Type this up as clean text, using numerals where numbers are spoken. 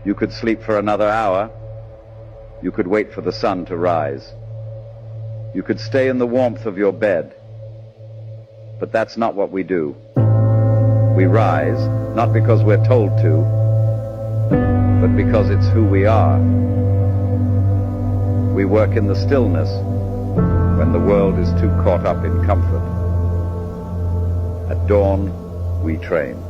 You could sleep for another hour. You could wait for the sun to rise. You could stay in the warmth of your bed. But that's not what we do. We rise, not because we're told to, but because it's who we are. We work in the stillness when the world is too caught up in comfort. At dawn, we train.